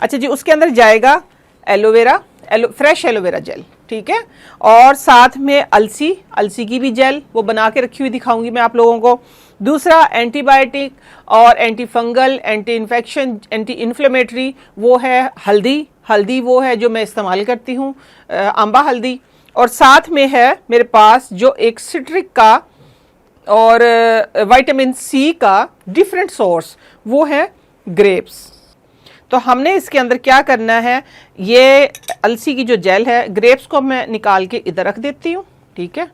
अच्छा जी, उसके अंदर जाएगा एलोवेरा, फ्रेश एलोवेरा जेल, ठीक है, और साथ में अलसी, अलसी की भी जेल वो बना के रखी हुई दिखाऊंगी मैं आप लोगों को। दूसरा एंटीबायोटिक और anti fungal, anti infection, anti inflammatory वो है हल्दी, हल्दी वो है जो मैं इस्तेमाल करती हूँ, आंबा हल्दी। और साथ में है मेरे पास जो एक सिट्रिक का और विटामिन सी का डिफरेंट सोर्स, वो है ग्रेप्स। तो हमने इसके अंदर क्या करना है, ये अलसी की जो जेल है, ग्रेप्स को मैं निकाल के इधर रख देती हूँ, ठीक है।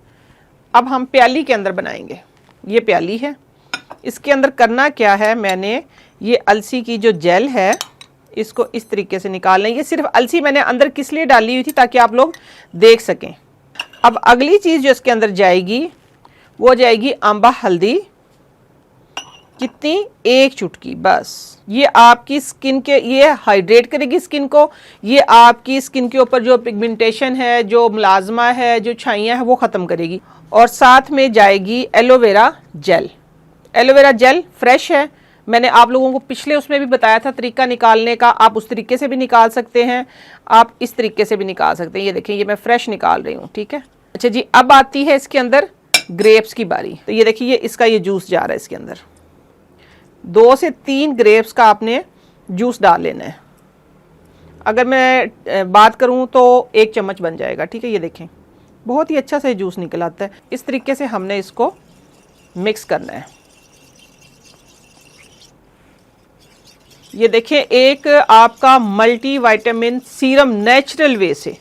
अब हम प्याली के अंदर बनाएंगे। ये प्याली है, इसके अंदर करना क्या है, मैंने ये अलसी की जो जेल है इसको इस तरीके से निकालना है। ये सिर्फ अलसी मैंने अंदर किस लिए डाली हुई थी, ताकि आप लोग देख सकें। अब अगली चीज़ जो इसके अंदर जाएगी वो जाएगी आंबा हल्दी, कितनी, 1 चुटकी बस। ये आपकी स्किन के, ये हाइड्रेट करेगी स्किन को, ये आपकी स्किन के ऊपर जो पिगमेंटेशन है, जो मुलाजमा है, जो छाइयाँ हैं, वो ख़त्म करेगी। और साथ में जाएगी aloe vera gel. Aloe vera gel fresh है, मैंने आप लोगों को पिछले उसमें भी बताया था तरीका निकालने का। आप उस तरीके से भी निकाल सकते हैं, आप इस तरीके से भी निकाल सकते हैं। ये देखिए, ये मैं फ्रेश निकाल रही हूँ, ठीक है। अच्छा जी, अब आती है इसके अंदर ग्रेप्स की बारी। तो ये देखिए, ये इसका ये जूस जा रहा है इसके अंदर। 2 से 3 ग्रेप्स का आपने जूस डाल लेना है। अगर मैं बात करूं तो 1 चम्मच बन जाएगा, ठीक है। ये देखें, बहुत ही अच्छा से जूस निकल आता है। इस तरीके से हमने इसको मिक्स करना है। ये देखें, एक आपका multi vitamin serum natural way से,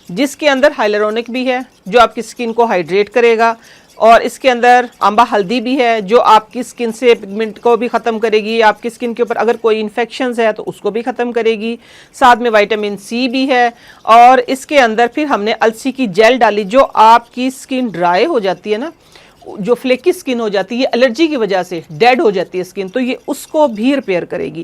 जिसके अंदर हाइलुरोनिक भी है जो आपकी स्किन को हाइड्रेट करेगा, और इसके अंदर आंबा हल्दी भी है जो आपकी स्किन से पिगमेंट को भी ख़त्म करेगी, आपकी स्किन के ऊपर अगर कोई इन्फेक्शंस है तो उसको भी ख़त्म करेगी। साथ में विटामिन सी भी है, और इसके अंदर फिर हमने अलसी की जेल डाली, जो आपकी स्किन ड्राई हो जाती है ना, जो फ्लेकी स्किन हो जाती है एलर्जी की वजह से, डेड हो जाती है स्किन, तो ये उसको भी रिपेयर करेगी।